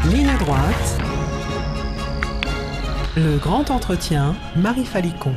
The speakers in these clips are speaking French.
Ligne droite, le grand entretien, Marie Falicon.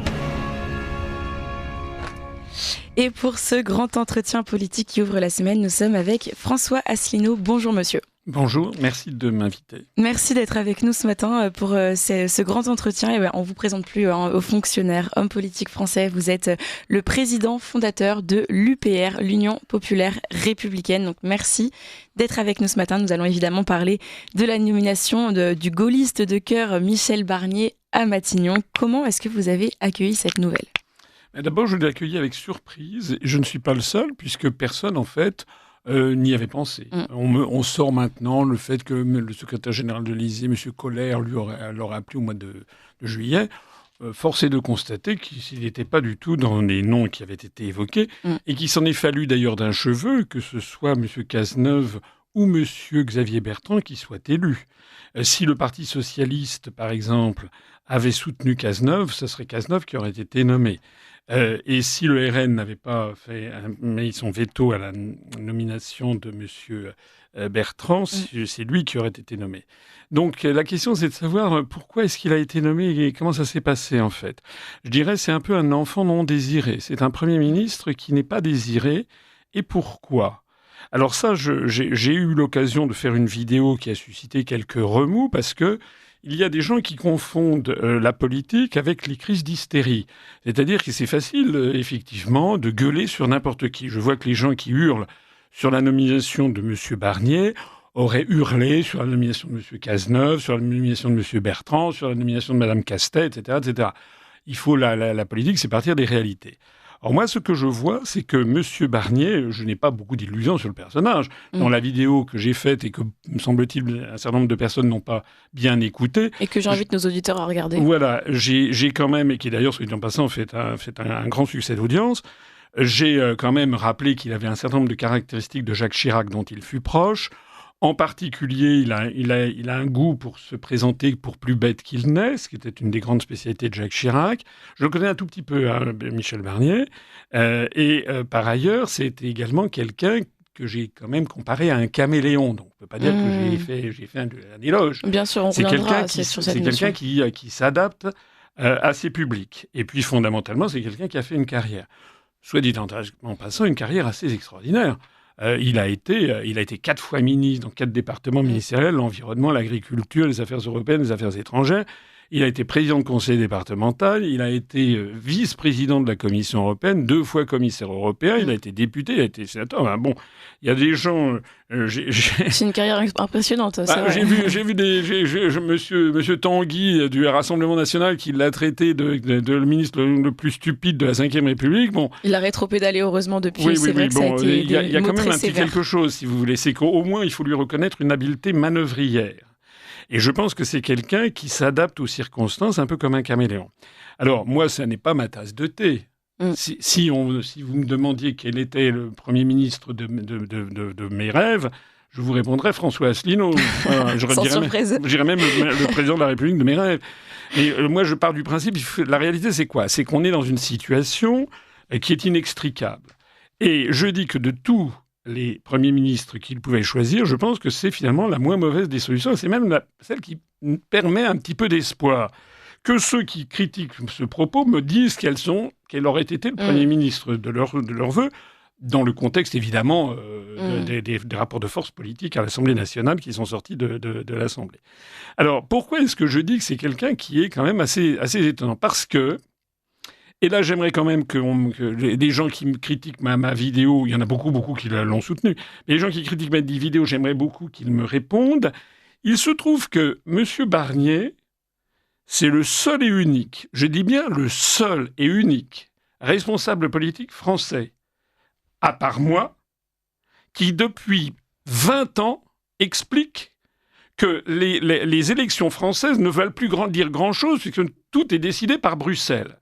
Et pour ce grand entretien politique qui ouvre la semaine, nous sommes avec François Asselineau. Bonjour monsieur. Bonjour, merci de m'inviter. Merci d'être avec nous ce matin pour ce grand entretien. Et on ne vous présente plus aux fonctionnaires, hommes politiques français. Vous êtes le président fondateur de l'UPR, l'Union populaire républicaine. Donc merci d'être avec nous ce matin. Nous allons évidemment parler de la nomination du gaulliste de cœur Michel Barnier à Matignon. Comment est-ce que vous avez accueilli cette nouvelle ? D'abord, je l'ai accueilli avec surprise. Je ne suis pas le seul, puisque personne, en fait, n'y avait pensé. On sort maintenant le fait que le secrétaire général de l'Élysée, M. Koller, l'aurait appelé au mois de juillet. Force est de constater qu'il n'était pas du tout dans les noms qui avaient été évoqués, et qu'il s'en est fallu d'ailleurs d'un cheveu, que ce soit M. Cazeneuve ou M. Xavier Bertrand qui soit élu. Si le Parti socialiste, par exemple, avait soutenu Cazeneuve, ce serait Cazeneuve qui aurait été nommé. Et si le RN n'avait pas mis son veto à la nomination de M. Bertrand, c'est lui qui aurait été nommé. Donc la question, c'est de savoir pourquoi est-ce qu'il a été nommé et comment ça s'est passé, en fait. Je dirais c'est un peu un enfant non désiré. C'est un Premier ministre qui n'est pas désiré. Et pourquoi ? Alors ça, j'ai eu l'occasion de faire une vidéo qui a suscité quelques remous parce que il y a des gens qui confondent la politique avec les crises d'hystérie. C'est-à-dire que c'est facile, effectivement, de gueuler sur n'importe qui. Je vois que les gens qui hurlent sur la nomination de M. Barnier auraient hurlé sur la nomination de M. Cazeneuve, sur la nomination de M. Bertrand, sur la nomination de Mme Castet, etc., etc. Il faut la politique, c'est partir des réalités. Alors moi, ce que je vois, c'est que M. Barnier, je n'ai pas beaucoup d'illusions sur le personnage. Dans la vidéo que j'ai faite et que, me semble-t-il, un certain nombre de personnes n'ont pas bien écouté. Et que j'invite nos auditeurs à regarder. Voilà, j'ai quand même, et qui d'ailleurs, soit dit en passant, fait un grand succès d'audience, j'ai quand même rappelé qu'il avait un certain nombre de caractéristiques de Jacques Chirac dont il fut proche. En particulier, il a un goût pour se présenter pour plus bête qu'il n'est, ce qui était une des grandes spécialités de Jacques Chirac. Je le connais un tout petit peu, Michel Barnier. Par ailleurs, c'est également quelqu'un que j'ai quand même comparé à un caméléon. Donc, on ne peut pas dire que j'ai fait un éloge. Bien sûr, on reviendra sur cette notion. C'est quelqu'un qui s'adapte à ses publics. Et puis, fondamentalement, c'est quelqu'un qui a fait une carrière, soit dit en passant, une carrière assez extraordinaire. Il a été 4 fois ministre dans 4 départements ministériels, l'environnement, l'agriculture, les affaires européennes, les affaires étrangères. Il a été président de conseil départemental, il a été vice-président de la Commission européenne, 2 fois commissaire européen, il a été député, il a été sénateur. Ben bon, il y a des gens... C'est une carrière impressionnante. J'ai vu Monsieur Tanguy du Rassemblement national qui l'a traité de le ministre le plus stupide de la Ve République. Bon, il a rétropédalé heureusement depuis. Oui, c'est vrai que ça a été il y a quand même un petit sévères. quelque chose, si vous voulez. C'est qu'au moins, il faut lui reconnaître une habileté manœuvrière. Et je pense que c'est quelqu'un qui s'adapte aux circonstances un peu comme un caméléon. Alors, moi, ça n'est pas ma tasse de thé. Si vous me demandiez quel était le Premier ministre de mes rêves, je vous répondrais François Asselineau. Sans surprise. J'irais même le président de la République de mes rêves. Et moi, je pars du principe, la réalité, c'est quoi ? C'est qu'on est dans une situation qui est inextricable. Et je dis que de tous les premiers ministres qu'il pouvait choisir, je pense que c'est finalement la moins mauvaise des solutions. C'est même celle qui permet un petit peu d'espoir. Que ceux qui critiquent ce propos me disent quel aurait été le Premier ministre de leur vœu, dans le contexte évidemment des rapports de force politiques à l'Assemblée nationale qui sont sortis de l'Assemblée. Alors pourquoi est-ce que je dis que c'est quelqu'un qui est quand même assez étonnant ? Parce que, et là j'aimerais quand même que les gens qui me critiquent ma vidéo, il y en a beaucoup qui l'ont soutenu, mais les gens qui critiquent ma vidéo, j'aimerais beaucoup qu'ils me répondent. Il se trouve que M. Barnier, c'est le seul et unique, je dis bien le seul et unique responsable politique français, à part moi, qui depuis 20 ans explique que les élections françaises ne veulent plus dire grand-chose puisque tout est décidé par Bruxelles.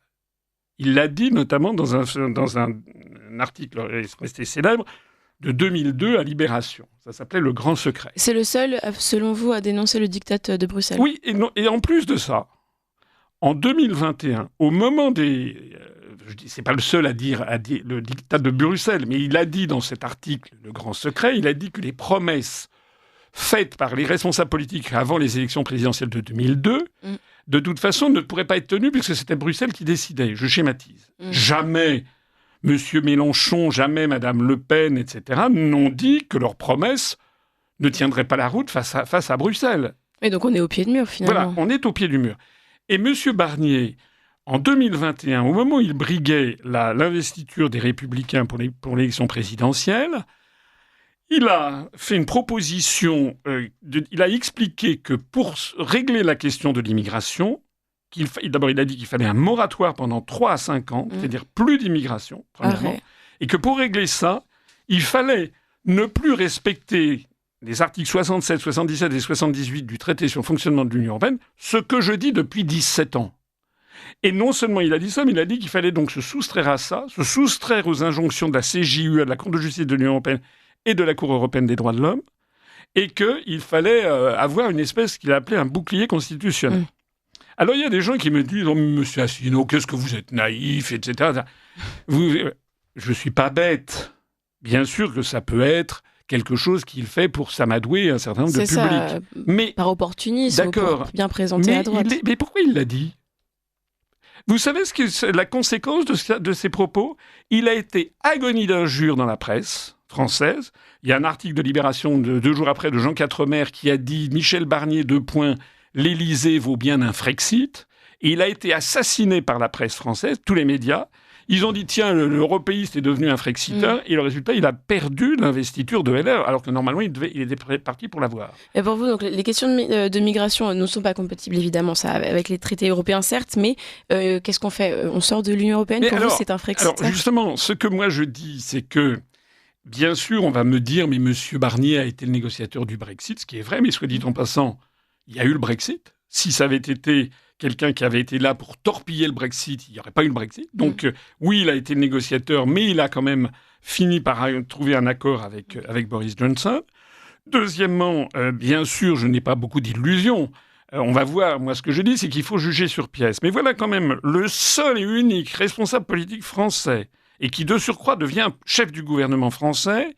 Il l'a dit notamment dans un article resté célèbre de 2002 à Libération. Ça s'appelait Le Grand Secret. C'est le seul, selon vous, à dénoncer le diktat de Bruxelles. Oui, et en plus de ça, en 2021, au moment c'est pas le seul à dire le diktat de Bruxelles, mais il a dit dans cet article, Le Grand Secret, il a dit que les promesses faite par les responsables politiques avant les élections présidentielles de 2002, de toute façon, ne pourrait pas être tenue puisque c'était Bruxelles qui décidait. Je schématise. Jamais M. Mélenchon, jamais Mme Le Pen, etc. n'ont dit que leurs promesses ne tiendraient pas la route face à Bruxelles. Et donc on est au pied du mur, finalement. Voilà, on est au pied du mur. Et M. Barnier, en 2021, au moment où il briguait l'investiture des Républicains pour l'élection présidentielle, il a fait une proposition, il a expliqué que pour régler la question de l'immigration, d'abord il a dit qu'il fallait un moratoire pendant 3 à 5 ans, c'est-à-dire plus d'immigration, premièrement, et que pour régler ça, il fallait ne plus respecter les articles 67, 77 et 78 du traité sur le fonctionnement de l'Union européenne, ce que je dis depuis 17 ans. Et non seulement il a dit ça, mais il a dit qu'il fallait donc se soustraire à ça, se soustraire aux injonctions de la CJUE, de la Cour de justice de l'Union européenne et de la Cour européenne des droits de l'homme, et qu'il fallait avoir une espèce qu'il a appelé un bouclier constitutionnel. Alors il y a des gens qui me disent « Oh, monsieur Asselineau, qu'est-ce que vous êtes naïf, etc. » Je ne suis pas bête. Bien sûr que ça peut être quelque chose qu'il fait pour s'amadouer un certain nombre de publics. Mais par opportunisme, pour bien présenter à droite. Mais pourquoi il l'a dit ? Vous savez ce que la conséquence de ses propos ? Il a été agonie d'injures dans la presse française. Il y a un article de Libération 2 jours après de Jean Quatremer qui a dit « Michel Barnier, : l'Élysée vaut bien un Frexit ». Et il a été assassiné par la presse française, tous les médias. Ils ont dit, tiens, l'européiste est devenu un Frexiteur, et le résultat, il a perdu l'investiture de LR, alors que normalement, il était parti pour l'avoir. Et pour vous, donc, les questions de migration ne sont pas compatibles, évidemment, ça, avec les traités européens, certes, mais qu'est-ce qu'on fait ? On sort de l'Union européenne, pour vous, c'est un Frexiteur ? Alors, justement, ce que moi je dis, c'est que, bien sûr, on va me dire, mais M. Barnier a été le négociateur du Brexit, ce qui est vrai, mais soit dit en passant, il y a eu le Brexit. Si ça avait été quelqu'un qui avait été là pour torpiller le Brexit, il n'y aurait pas eu le Brexit. Donc, oui, il a été le négociateur, mais il a quand même fini par trouver un accord avec Boris Johnson. Deuxièmement, bien sûr, je n'ai pas beaucoup d'illusions. On va voir, moi, ce que je dis, c'est qu'il faut juger sur pièce. Mais voilà quand même le seul et unique responsable politique français, et qui, de surcroît, devient chef du gouvernement français,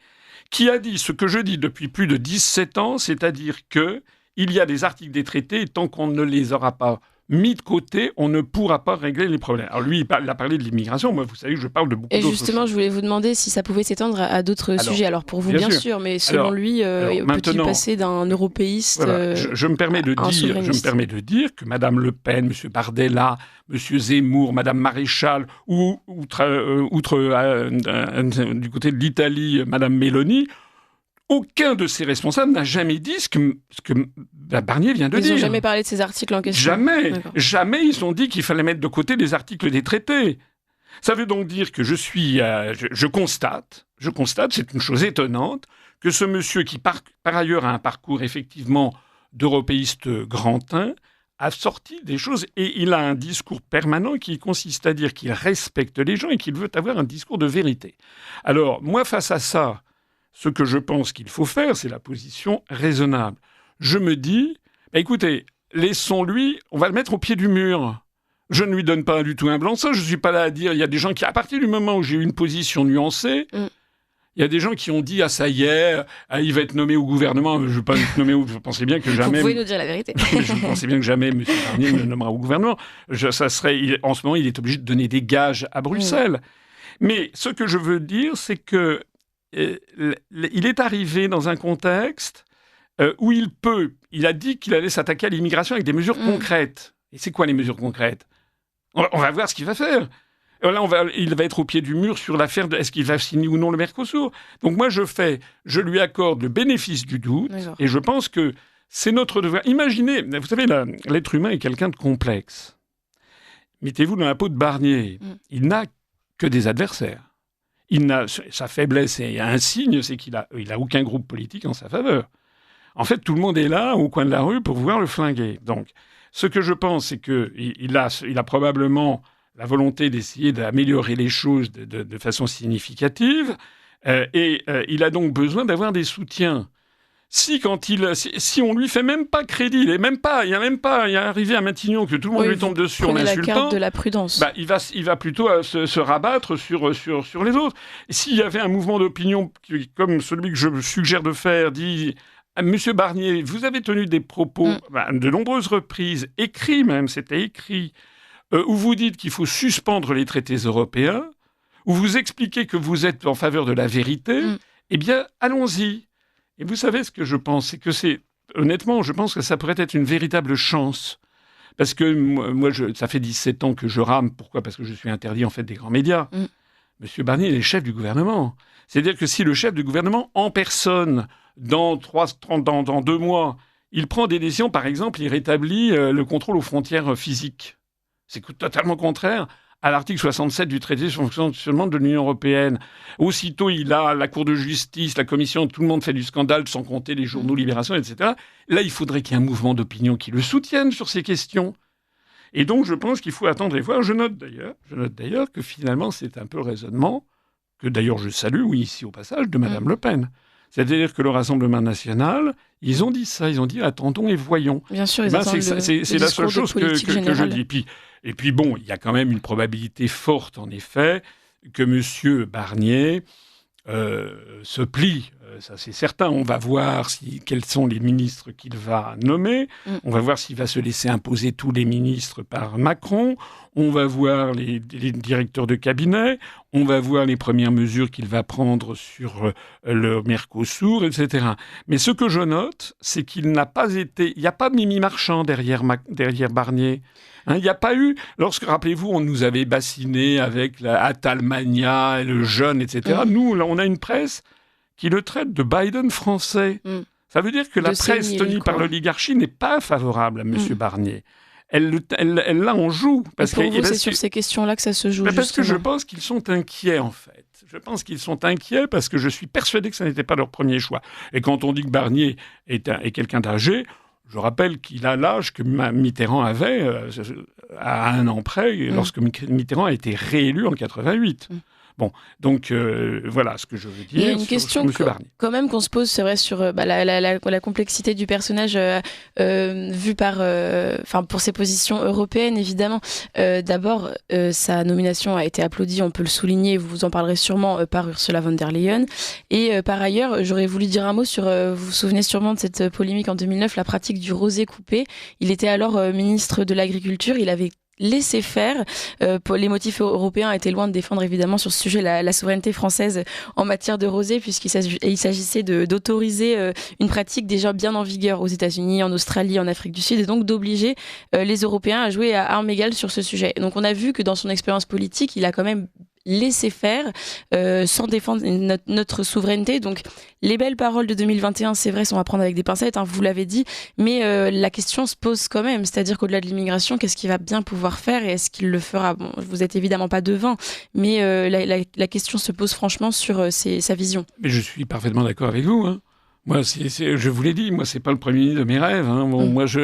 qui a dit ce que je dis depuis plus de 17 ans, c'est-à-dire qu'il y a des articles des traités, et tant qu'on ne les aura pas mis de côté, on ne pourra pas régler les problèmes. Alors lui, il a parlé de l'immigration. Moi, vous savez que je parle de beaucoup d'autres choses. Et justement, je voulais vous demander si ça pouvait s'étendre à d'autres sujets. Alors pour vous, bien sûr, mais selon lui, peut-il passer d'un européiste je me permets de dire que Mme Le Pen, M. Bardella, M. Zemmour, Mme Maréchal, ou du côté de l'Italie, Mme Meloni, aucun de ces responsables n'a jamais dit ce que Barnier vient de dire. Ils n'ont jamais parlé de ces articles en question. Jamais ils ont dit qu'il fallait mettre de côté les articles des traités. Ça veut donc dire que je constate, c'est une chose étonnante, que ce monsieur qui par ailleurs a un parcours effectivement d'européiste grantin, a sorti des choses et il a un discours permanent qui consiste à dire qu'il respecte les gens et qu'il veut avoir un discours de vérité. Alors, moi, face à ça, ce que je pense qu'il faut faire, c'est la position raisonnable. Je me dis, écoutez, laissons-lui, on va le mettre au pied du mur. Je ne lui donne pas du tout un blanc-seing, je ne suis pas là à dire, il y a des gens qui, à partir du moment où j'ai eu une position nuancée, il y a des gens qui ont dit, ah ça y est, il va être nommé au gouvernement. Je ne veux pas être nommé je pensais bien que jamais... Vous pouvez nous dire la vérité. Je pensais bien que jamais M. Barnier ne le nommera au gouvernement. En ce moment, il est obligé de donner des gages à Bruxelles. Mais ce que je veux dire, c'est que il est arrivé dans un contexte où il a dit qu'il allait s'attaquer à l'immigration avec des mesures concrètes. Et c'est quoi les mesures concrètes ? On va voir ce qu'il va faire. Là, il va être au pied du mur sur l'affaire de est-ce qu'il va signer ou non le Mercosur. Donc moi, je lui accorde le bénéfice du doute. D'accord. Et je pense que c'est notre devoir. Imaginez, vous savez, l'être humain est quelqu'un de complexe. Mettez-vous dans la peau de Barnier. Il n'a que des adversaires. Sa faiblesse est un signe, c'est qu'il a aucun groupe politique en sa faveur. En fait, tout le monde est là, au coin de la rue, pour pouvoir le flinguer. Donc, ce que je pense, c'est qu'il a probablement la volonté d'essayer d'améliorer les choses de façon significative, et il a donc besoin d'avoir des soutiens. Si on lui fait même pas crédit, il est arrivé à Matignon que tout le monde lui tombe dessus en l'insultant. La carte de la prudence. Il va plutôt se rabattre sur les autres. Et s'il y avait un mouvement d'opinion comme celui que je suggère de faire, dit Monsieur Barnier, vous avez tenu des propos de nombreuses reprises, écrits même, c'était écrit, où vous dites qu'il faut suspendre les traités européens, où vous expliquez que vous êtes en faveur de la vérité. Eh bien, allons-y. Et vous savez ce que je pense, c'est que honnêtement, je pense que ça pourrait être une véritable chance. Parce que moi, ça fait 17 ans que je rame. Pourquoi ? Parce que je suis interdit, en fait, des grands médias. Monsieur Barnier est le chef du gouvernement. C'est-à-dire que si le chef du gouvernement, en personne, dans 2 mois, il prend des décisions, par exemple, il rétablit le contrôle aux frontières physiques. C'est totalement contraire à l'article 67 du traité sur le fonctionnement de l'Union européenne. Aussitôt, il a la Cour de justice, la Commission, tout le monde fait du scandale, sans compter les journaux Libération, etc. Là, il faudrait qu'il y ait un mouvement d'opinion qui le soutienne sur ces questions. Et donc, je pense qu'il faut attendre et voir. Je note d'ailleurs que finalement, c'est un peu le raisonnement, que d'ailleurs je salue, oui, ici au passage, de Mme Le Pen. C'est-à-dire que le Rassemblement national, ils ont dit ça, ils ont dit attendons et voyons. Bien sûr, ils attendent c'est la seule chose que je dis. Et puis bon, il y a quand même une probabilité forte, en effet, que M. Barnier se plie. Ça, c'est certain. On va voir quels sont les ministres qu'il va nommer. On va voir s'il va se laisser imposer tous les ministres par Macron. On va voir les directeurs de cabinet. On va voir les premières mesures qu'il va prendre sur le Mercosur, etc. Mais ce que je note, c'est qu'il n'a pas été... Il n'y a pas de Mimi Marchand derrière Barnier. Il n'y a pas eu... Rappelez-vous, on nous avait bassiné avec la Attalmania, et le jeune, etc. Nous, là, on a une presse qui le traite de Biden français. Ça veut dire que la presse tenue par l'oligarchie n'est pas favorable à M. Barnier. Là, on joue. Parce que c'est sur ces questions-là que ça se joue. Parce que je pense qu'ils sont inquiets, en fait. Je pense qu'ils sont inquiets parce que je suis persuadé que ça n'était pas leur premier choix. Et quand on dit que Barnier est quelqu'un d'âgé, je rappelle qu'il a l'âge que Mitterrand avait à 1 an près, lorsque Mitterrand a été réélu en 88. Bon, donc voilà ce que je veux dire. Il y a une question quand même qu'on se pose, c'est vrai, sur la complexité du personnage vu pour ses positions européennes, évidemment. D'abord, sa nomination a été applaudie, on peut le souligner, vous en parlerez sûrement, par Ursula von der Leyen. Et par ailleurs, j'aurais voulu dire un mot sur, vous vous souvenez sûrement de cette polémique en 2009, la pratique du rosé coupé. Il était alors ministre de l'Agriculture, il avait laisser faire. Les motifs européens étaient loin de défendre évidemment sur ce sujet la souveraineté française en matière de rosé, puisqu'il s'agissait d'autoriser une pratique déjà bien en vigueur aux États-Unis, en Australie, en Afrique du Sud, et donc d'obliger les Européens à jouer à armes égales sur ce sujet. Donc on a vu que dans son expérience politique, il a quand même laissé faire sans défendre notre souveraineté. Donc les belles paroles de 2021, c'est vrai, sont à prendre avec des pincettes, vous l'avez dit, mais la question se pose quand même, c'est-à-dire qu'au-delà de l'immigration, qu'est-ce qu'il va bien pouvoir faire et est-ce qu'il le fera ? Bon, vous n'êtes évidemment pas devin, mais la question se pose franchement sur sa vision. Mais je suis parfaitement d'accord avec vous, Moi, je vous l'ai dit, moi, c'est pas le premier ministre de mes rêves. Moi, je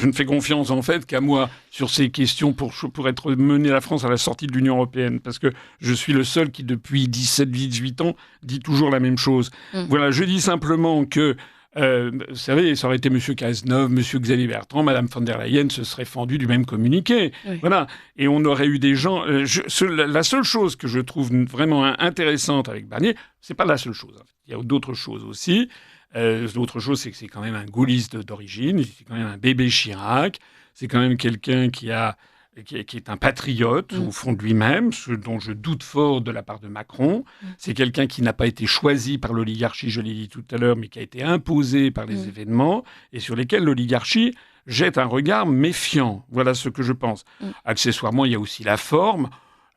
ne fais confiance, en fait, qu'à moi sur ces questions pour être mené la France à la sortie de l'Union européenne. Parce que je suis le seul qui, depuis 17-18 ans, dit toujours la même chose. Voilà, je dis simplement que, vous savez, ça aurait été M. Cazeneuve, M. Xavier Bertrand, Mme von der Leyen se seraient fendus du même communiqué. Oui. Voilà. Et on aurait eu des gens... la seule chose que je trouve vraiment intéressante avec Barnier, c'est pas la seule chose. Il y a d'autres choses aussi. L'autre chose, c'est que c'est quand même un gaulliste d'origine, c'est quand même un bébé Chirac, c'est quand même quelqu'un qui est un patriote au fond de lui-même, ce dont je doute fort de la part de Macron. C'est quelqu'un qui n'a pas été choisi par l'oligarchie, je l'ai dit tout à l'heure, mais qui a été imposé par les événements et sur lesquels l'oligarchie jette un regard méfiant. Voilà ce que je pense. Accessoirement, il y a aussi la forme.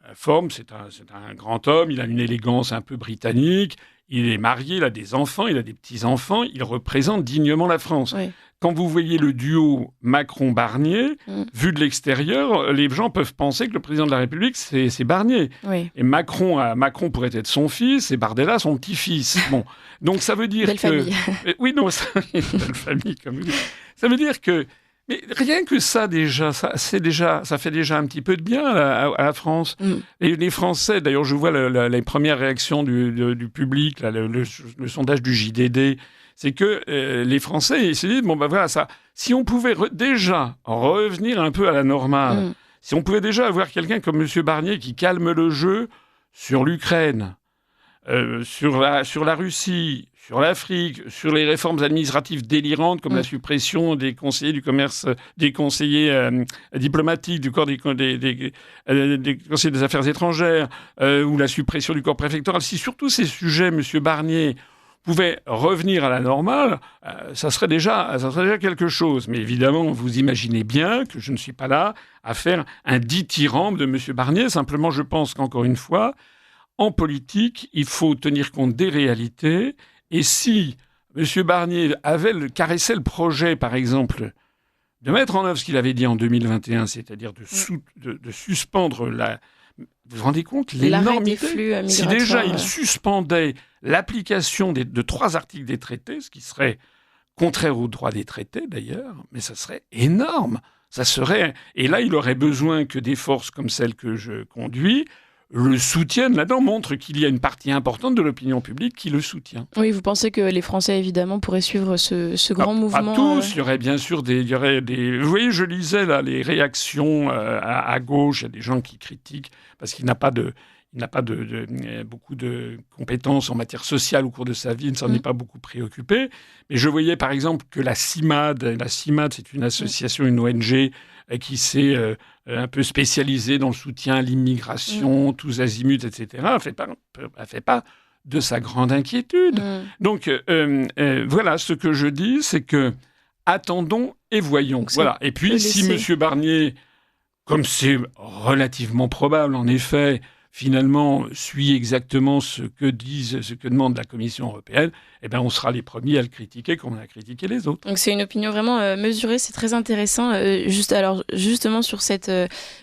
La forme, c'est un grand homme, il a une élégance un peu britannique, il est marié, il a des enfants, il a des petits-enfants, il représente dignement la France. Oui. Quand vous voyez le duo Macron-Barnier, vu de l'extérieur, les gens peuvent penser que le président de la République, c'est Barnier. Oui. Et Macron pourrait être son fils et Bardella son petit-fils. Bon, donc ça veut dire belle famille. Oui, non, belle famille, comme vous dites. Ça veut dire que... Mais rien que ça, déjà, ça fait déjà un petit peu de bien à la France. Et les Français, d'ailleurs, je vois les premières réactions du public, là, le sondage du JDD, c'est que les Français, ils se disent, bon, ben voilà, ça, si on pouvait déjà revenir un peu à la normale, si on pouvait déjà avoir quelqu'un comme M. Barnier qui calme le jeu sur l'Ukraine, sur la Russie, sur l'Afrique, sur les réformes administratives délirantes comme la suppression des conseillers du commerce, des conseillers diplomatiques, du corps des conseillers des affaires étrangères, ou la suppression du corps préfectoral. Si sur tous ces sujets, M. Barnier pouvait revenir à la normale, ça serait déjà quelque chose. Mais évidemment, vous imaginez bien que je ne suis pas là à faire un dithyrambe de M. Barnier. Simplement, je pense qu'encore une fois, en politique, il faut tenir compte des réalités. Et si M. Barnier caressait le projet, par exemple, de mettre en œuvre ce qu'il avait dit en 2021, c'est-à-dire de suspendre la... Vous vous rendez compte l'énormité ? Si déjà il suspendait l'application de 3 articles des traités, ce qui serait contraire aux droits des traités d'ailleurs, mais ça serait énorme. Et là, il aurait besoin que des forces comme celles que je conduis le soutiennent là-dedans, montre qu'il y a une partie importante de l'opinion publique qui le soutient. Oui, vous pensez que les Français, évidemment, pourraient suivre ce grand mouvement Pas tous, il y aurait bien sûr des... Vous voyez, je lisais là, les réactions à gauche, il y a des gens qui critiquent parce qu'il n'a pas beaucoup de compétences en matière sociale au cours de sa vie, il ne s'en est pas beaucoup préoccupé. Mais je voyais par exemple que la CIMAD, c'est une association, une ONG qui s'est un peu spécialisée dans le soutien à l'immigration, tous azimuts, etc. Elle fait pas de sa grande inquiétude. Donc voilà, ce que je dis, c'est que attendons et voyons. Donc, voilà. Et puis si M. Barnier, comme c'est relativement probable en effet, finalement suit exactement ce que demande la Commission européenne, eh ben on sera les premiers à le critiquer comme on a critiqué les autres. Donc c'est une opinion vraiment mesurée, c'est très intéressant. Justement sur cette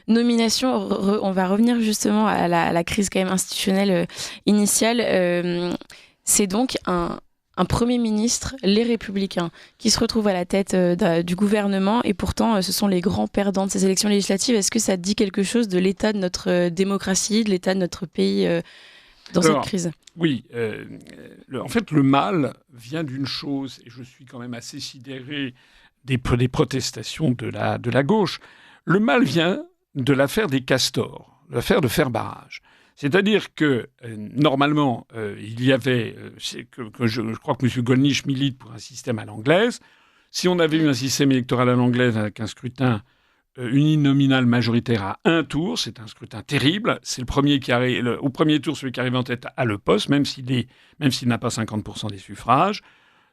nomination, on va revenir justement à la crise quand même institutionnelle initiale. C'est donc un Premier ministre, les Républicains, qui se retrouve à la tête du gouvernement, et pourtant ce sont les grands perdants de ces élections législatives. Est-ce que ça dit quelque chose de l'état de notre démocratie, de l'état de notre pays dans cette crise ? Oui, en fait le mal vient d'une chose, et je suis quand même assez sidéré des protestations de la gauche. Le mal vient de l'affaire des castors, l'affaire de faire barrage. C'est-à-dire que, normalement, il y avait... je crois que M. Gollnisch milite pour un système à l'anglaise. Si on avait eu un système électoral à l'anglaise avec un scrutin uninominal majoritaire à 1 tour, c'est un scrutin terrible. C'est le premier qui arrive... Au premier tour, celui qui arrive en tête a le poste, même s'il n'a pas 50% des suffrages.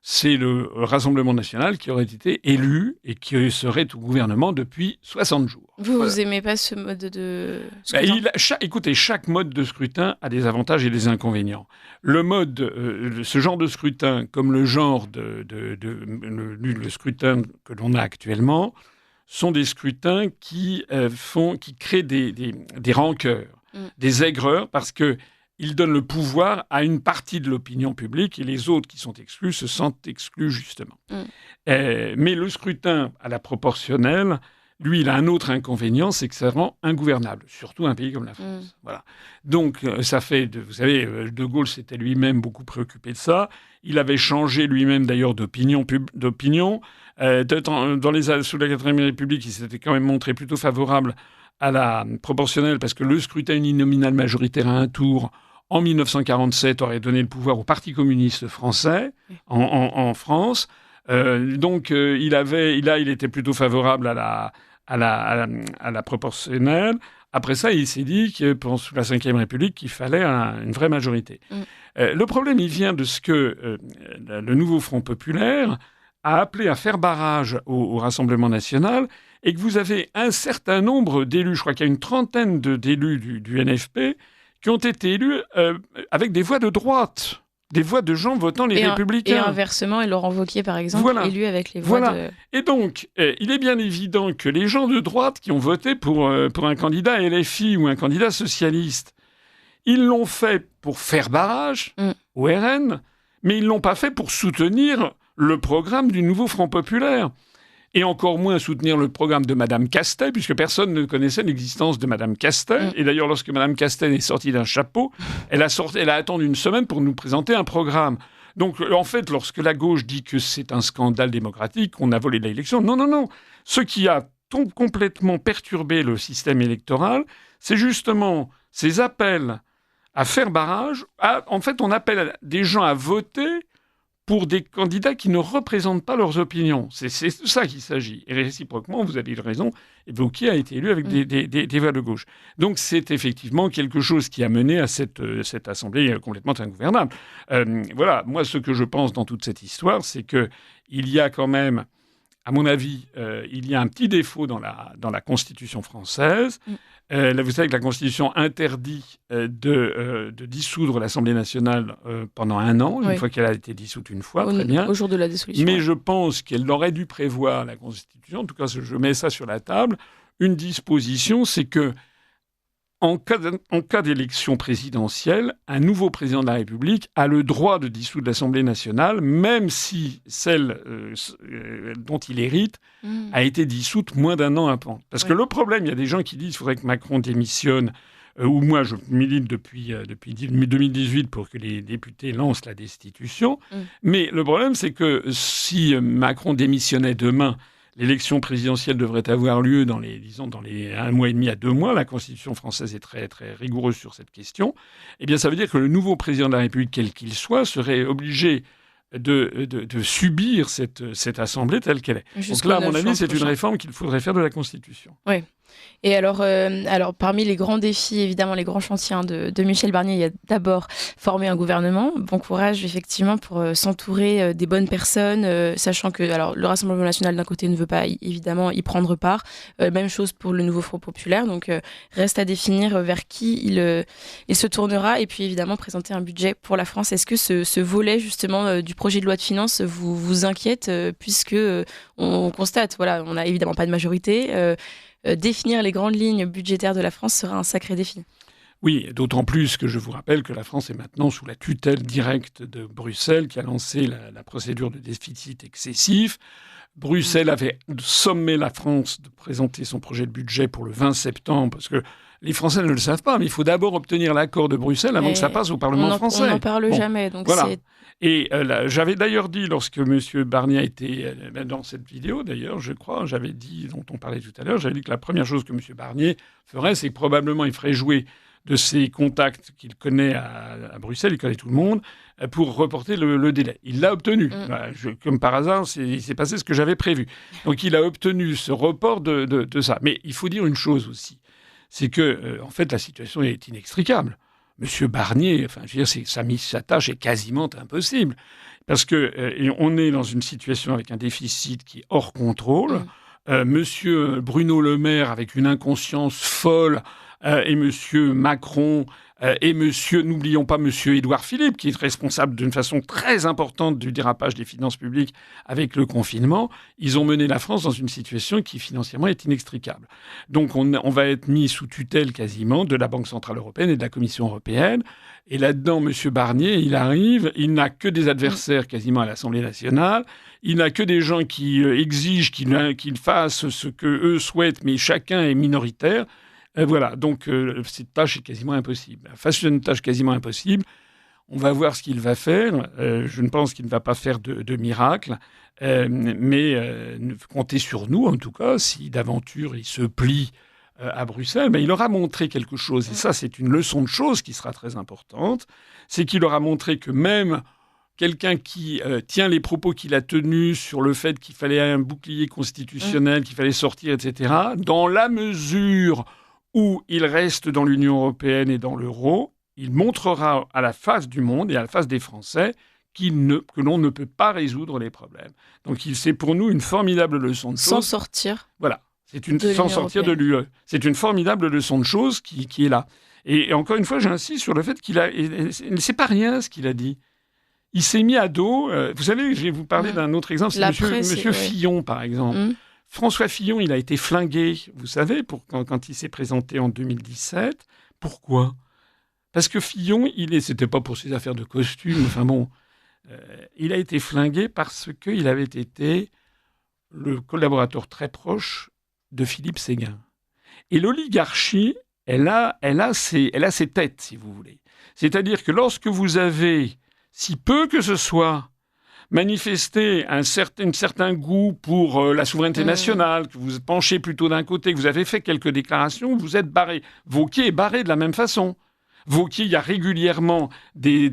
C'est le Rassemblement national qui aurait été élu et qui serait au gouvernement depuis 60 jours. Vous aimez pas ce mode de scrutin ? Écoutez, chaque mode de scrutin a des avantages et des inconvénients. Ce genre de scrutin, comme le genre le scrutin que l'on a actuellement, sont des scrutins qui créent des rancœurs, des aigreurs, parce que il donne le pouvoir à une partie de l'opinion publique et les autres qui sont exclus se sentent exclus, justement. Mais le scrutin à la proportionnelle, lui, il a un autre inconvénient, c'est que ça rend ingouvernable, surtout un pays comme la France. Voilà. Donc, ça fait... vous savez, De Gaulle s'était lui-même beaucoup préoccupé de ça. Il avait changé lui-même, d'ailleurs, d'opinion. Sous la 4e République, il s'était quand même montré plutôt favorable à la proportionnelle, parce que le scrutin uninominal majoritaire à 1 tour, en 1947, aurait donné le pouvoir au Parti communiste français en France. Donc, il était plutôt favorable à la proportionnelle. Après ça, il s'est dit que sous la 5e République, qu'il fallait une vraie majorité. Le problème, il vient de ce que le nouveau Front populaire a appelé à faire barrage au Rassemblement national, et que vous avez un certain nombre d'élus, je crois qu'il y a une trentaine d'élus du NFP, qui ont été élus avec des voix de droite, des voix de gens votant les Républicains. Et inversement, et Laurent Wauquiez, par exemple, élu avec les voix de... Et donc, il est bien évident que les gens de droite qui ont voté pour un candidat LFI ou un candidat socialiste, ils l'ont fait pour faire barrage au RN, mais ils ne l'ont pas fait pour soutenir le programme du nouveau Front populaire. Et encore moins soutenir le programme de Mme Castet, puisque personne ne connaissait l'existence de Mme Castet. Et d'ailleurs, lorsque Mme Castet est sortie d'un chapeau, elle a attendu 1 semaine pour nous présenter un programme. Donc, en fait, lorsque la gauche dit que c'est un scandale démocratique, qu'on a volé l'élection, non. Ce qui a complètement perturbé le système électoral, c'est justement ces appels à faire barrage. En fait, on appelle des gens à voter pour des candidats qui ne représentent pas leurs opinions. C'est de ça qu'il s'agit. Et réciproquement, vous avez raison, Wauquiez a été élu avec des voix de gauche. Donc c'est effectivement quelque chose qui a mené à cette assemblée complètement ingouvernable. Voilà, moi ce que je pense dans toute cette histoire, c'est qu'il y a quand même, à mon avis, il y a un petit défaut dans la Constitution française. Là, vous savez que la Constitution interdit de dissoudre l'Assemblée nationale pendant 1 an, une fois qu'elle a été dissoute une fois, très bien. Au jour de la dissolution. Mais je pense qu'elle aurait dû prévoir, la Constitution, en tout cas je mets ça sur la table, une disposition, c'est que en cas d'élection présidentielle, un nouveau président de la République a le droit de dissoudre l'Assemblée nationale, même si celle dont il hérite a été dissoute moins d'1 an avant. Parce que le problème, il y a des gens qui disent qu'il faudrait que Macron démissionne, ou moi je milite depuis 2018 pour que les députés lancent la destitution. Mais le problème, c'est que si Macron démissionnait demain, l'élection présidentielle devrait avoir lieu dans les 1 mois et demi à 2 mois. La Constitution française est très, très rigoureuse sur cette question. Eh bien, ça veut dire que le nouveau président de la République, quel qu'il soit, serait obligé de subir cette assemblée telle qu'elle est. Donc là, à mon avis, c'est une réforme qu'il faudrait faire de la Constitution. Oui. Et alors, parmi les grands défis, évidemment, les grands chantiers de Michel Barnier, il y a d'abord former un gouvernement. Bon courage, effectivement, pour s'entourer des bonnes personnes, sachant que le Rassemblement national, d'un côté, ne veut pas, évidemment, y prendre part. Même chose pour le nouveau Front populaire. Donc, reste à définir vers qui il se tournera. Et puis, évidemment, présenter un budget pour la France. Est-ce que ce volet, justement, du projet de loi de finances vous inquiète, puisque on constate, voilà, on n'a évidemment pas de majorité. Définir les grandes lignes budgétaires de la France sera un sacré défi. Oui, d'autant plus que je vous rappelle que la France est maintenant sous la tutelle directe de Bruxelles, qui a lancé la procédure de déficit excessif. Bruxelles avait sommé la France de présenter son projet de budget pour le 20 septembre, parce que les Français ne le savent pas, mais il faut d'abord obtenir l'accord de Bruxelles avant que ça passe au Parlement français. On n'en parle jamais, donc voilà. C'est... Et j'avais d'ailleurs dit, lorsque M. Barnier était dans cette vidéo, d'ailleurs, je crois, j'avais dit, dont on parlait tout à l'heure, j'avais dit que la première chose que M. Barnier ferait, c'est que probablement il ferait jouer de ses contacts qu'il connaît à Bruxelles, il connaît tout le monde, pour reporter le délai. Il l'a obtenu. Voilà, comme par hasard, il s'est passé ce que j'avais prévu. Donc il a obtenu ce report de ça. Mais il faut dire une chose aussi, c'est que, en fait, la situation est inextricable. Monsieur Barnier, enfin, je veux dire, sa tâche est quasiment impossible. Parce qu'on est dans une situation avec un déficit qui est hors contrôle. Monsieur Bruno Le Maire, avec une inconscience folle, et monsieur Macron, et n'oublions pas monsieur Édouard Philippe, qui est responsable d'une façon très importante du dérapage des finances publiques avec le confinement, ils ont mené la France dans une situation qui financièrement est inextricable. Donc on va être mis sous tutelle quasiment de la Banque centrale européenne et de la Commission européenne. Et là-dedans, monsieur Barnier, il arrive, il n'a que des adversaires quasiment à l'Assemblée nationale, il n'a que des gens qui exigent qu'il fasse ce qu'eux souhaitent, mais chacun est minoritaire. Voilà, donc cette tâche est quasiment impossible. Face à une tâche quasiment impossible, on va voir ce qu'il va faire. Je ne pense qu'il ne va pas faire de miracle, mais comptez sur nous, en tout cas, si d'aventure il se plie à Bruxelles, il aura montré quelque chose. Et ça, c'est une leçon de choses qui sera très importante. C'est qu'il aura montré que même quelqu'un qui tient les propos qu'il a tenus sur le fait qu'il fallait un bouclier constitutionnel, qu'il fallait sortir, etc., dans la mesure où il reste dans l'Union européenne et dans l'euro, il montrera à la face du monde et à la face des Français que l'on ne peut pas résoudre les problèmes. Donc c'est pour nous une formidable leçon de choses. Sans sortir. Voilà, sans sortir de l'UE. C'est une formidable leçon de choses qui est là. Et encore une fois, j'insiste sur le fait c'est pas rien ce qu'il a dit. Il s'est mis à dos. Vous savez, je vais vous parler d'un autre exemple. C'est monsieur Fillon, par exemple. François Fillon, il a été flingué, vous savez, quand il s'est présenté en 2017. Pourquoi ? Parce que Fillon, c'était pas pour ses affaires de costume, enfin bon, il a été flingué parce qu'il avait été le collaborateur très proche de Philippe Séguin. Et l'oligarchie, elle a ses têtes, si vous voulez. C'est-à-dire que lorsque vous avez, si peu que ce soit, manifester un certain goût pour la souveraineté nationale, que vous penchez plutôt d'un côté, que vous avez fait quelques déclarations, vous êtes barré. Wauquiez est barré de la même façon. Wauquiez, il y a régulièrement des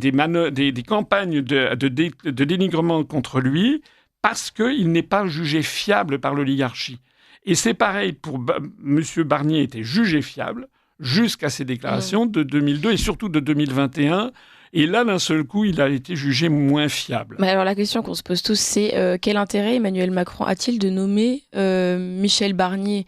campagnes de dénigrement contre lui parce qu'il n'est pas jugé fiable par l'oligarchie. Et c'est pareil pour M. Barnier était jugé fiable jusqu'à ses déclarations de 2002 et surtout de 2021. Et là, d'un seul coup, il a été jugé moins fiable. Mais alors la question qu'on se pose tous, c'est quel intérêt Emmanuel Macron a-t-il de nommer Michel Barnier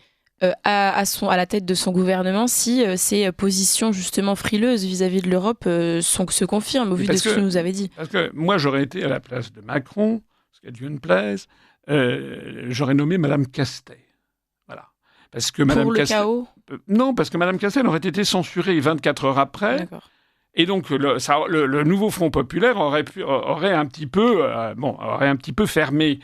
à la tête de son gouvernement si ses positions justement frileuses vis-à-vis de l'Europe se confirment au vu de ce qu'il nous avait dit? Parce que moi, j'aurais été à la place de Macron, parce qu'à Dieu ne plaise, j'aurais nommé Madame Castet. Voilà. Parce que Madame Castet... chaos? Non, parce que Madame Castet aurait été censurée 24 heures après. D'accord. Et donc, le nouveau Front populaire aurait un petit peu fermé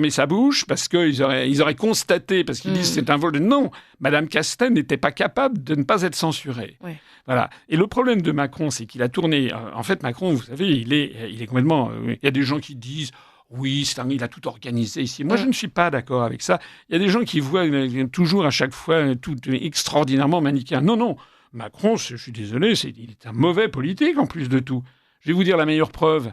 sa bouche parce qu'ils auraient constaté, parce qu'ils disent c'est un vol de... Non, Madame Castet n'était pas capable de ne pas être censurée. Ouais. Voilà. Et le problème de Macron, c'est qu'il a tourné... En fait, Macron, vous savez, il est complètement... Il y a des gens qui disent... Oui, il a tout organisé ici. Moi, je ne suis pas d'accord avec ça. Il y a des gens qui voient toujours à chaque fois tout extraordinairement manichéen. Non. Macron, je suis désolé, il est un mauvais politique en plus de tout. Je vais vous dire la meilleure preuve.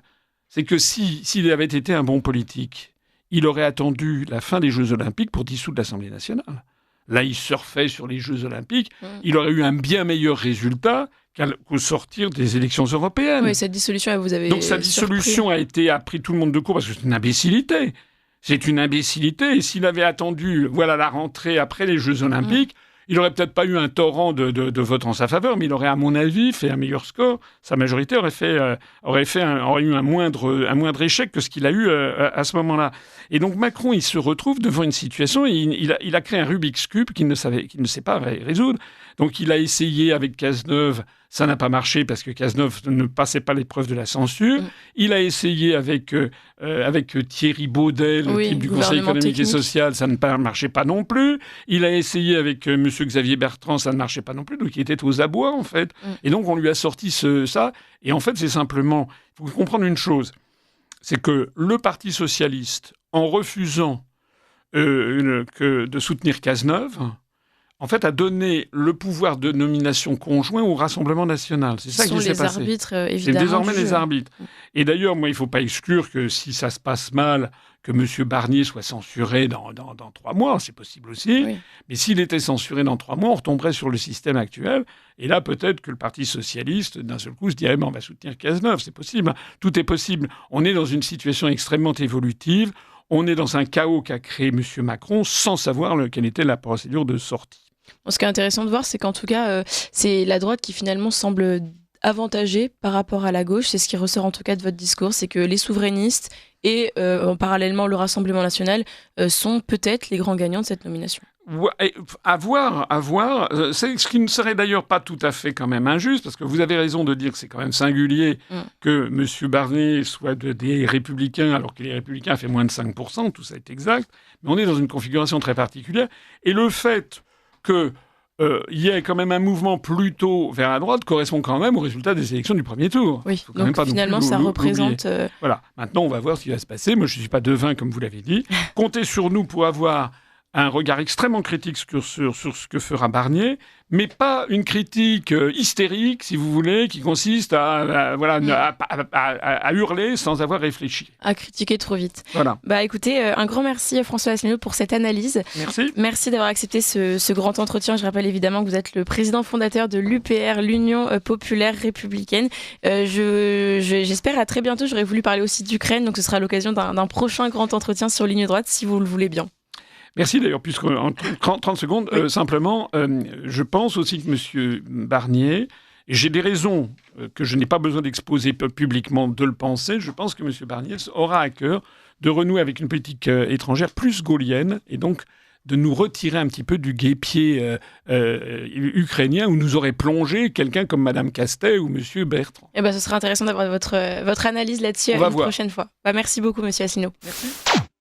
C'est que s'il avait été un bon politique, il aurait attendu la fin des Jeux Olympiques pour dissoudre l'Assemblée nationale. Là, il surfait sur les Jeux Olympiques. Il aurait eu un bien meilleur résultat qu'au sortir des élections européennes. Oui, cette dissolution, vous avez Donc sa dissolution a pris tout le monde de court parce que c'est une imbécilité. C'est une imbécilité. Et s'il avait attendu la rentrée après les Jeux Olympiques, il n'aurait peut-être pas eu un torrent de votes en sa faveur, mais il aurait, à mon avis, fait un meilleur score. Sa majorité aurait eu un moindre échec que ce qu'il a eu à ce moment-là. Et donc Macron, il se retrouve devant une situation, il a créé un Rubik's Cube qu'il ne sait pas résoudre. Donc il a essayé avec Cazeneuve, ça n'a pas marché parce que Cazeneuve ne passait pas l'épreuve de la censure. Il a essayé avec Thierry Baudet, le type du Conseil économique et social, ça ne marchait pas non plus. Il a essayé avec M. Xavier Bertrand, ça ne marchait pas non plus. Donc il était aux abois en fait. Et donc on lui a sorti ça. Et en fait c'est simplement, il faut comprendre une chose, c'est que le Parti socialiste, en refusant de soutenir Cazeneuve, en fait, a donné le pouvoir de nomination conjoint au Rassemblement national. C'est ça qui s'est passé. Ce sont les arbitres, évidemment. C'est désormais les arbitres. Et d'ailleurs, moi, il ne faut pas exclure que si ça se passe mal, que M. Barnier soit censuré dans 3 mois, c'est possible aussi. Oui. Mais s'il était censuré dans 3 mois, on retomberait sur le système actuel. Et là, peut-être que le Parti socialiste, d'un seul coup, se dirait on va soutenir Cazeneuve. C'est possible. Tout est possible. On est dans une situation extrêmement évolutive. On est dans un chaos qu'a créé M. Macron sans savoir quelle était la procédure de sortie. Bon, ce qui est intéressant de voir, c'est qu'en tout cas, c'est la droite qui finalement semble avantagée par rapport à la gauche. C'est ce qui ressort en tout cas de votre discours, c'est que les souverainistes et parallèlement le Rassemblement national sont peut-être les grands gagnants de cette nomination. À voir. C'est ce qui ne serait d'ailleurs pas tout à fait quand même injuste, parce que vous avez raison de dire que c'est quand même singulier que M. Barnier soit des Républicains, alors que les Républicains fait moins de 5%, tout ça est exact, mais on est dans une configuration très particulière. Et le fait qu'il y ait quand même un mouvement plutôt vers la droite correspond quand même au résultat des élections du premier tour. Oui, donc finalement, ça représente... Voilà, maintenant on va voir ce qui va se passer. Moi, je ne suis pas devin, comme vous l'avez dit. Comptez sur nous pour avoir un regard extrêmement critique sur ce que fera Barnier, mais pas une critique hystérique, si vous voulez, qui consiste à hurler sans avoir réfléchi. À critiquer trop vite. Voilà. Écoutez, un grand merci François Asselineau pour cette analyse. Merci. Merci d'avoir accepté ce grand entretien. Je rappelle évidemment que vous êtes le président fondateur de l'UPR, l'Union populaire républicaine. J'espère à très bientôt. J'aurais voulu parler aussi d'Ukraine, donc ce sera l'occasion d'un prochain grand entretien sur Ligne Droite, si vous le voulez bien. Merci d'ailleurs, puisque en 30 secondes, simplement, je pense aussi que M. Barnier, et j'ai des raisons que je n'ai pas besoin d'exposer publiquement de le penser, je pense que M. Barnier aura à cœur de renouer avec une politique étrangère plus gaullienne, et donc de nous retirer un petit peu du guêpier ukrainien où nous aurait plongé quelqu'un comme Mme Castet ou M. Bertrand. Ce sera intéressant d'avoir votre analyse là-dessus une prochaine fois. Merci beaucoup, M. Asselineau. Merci.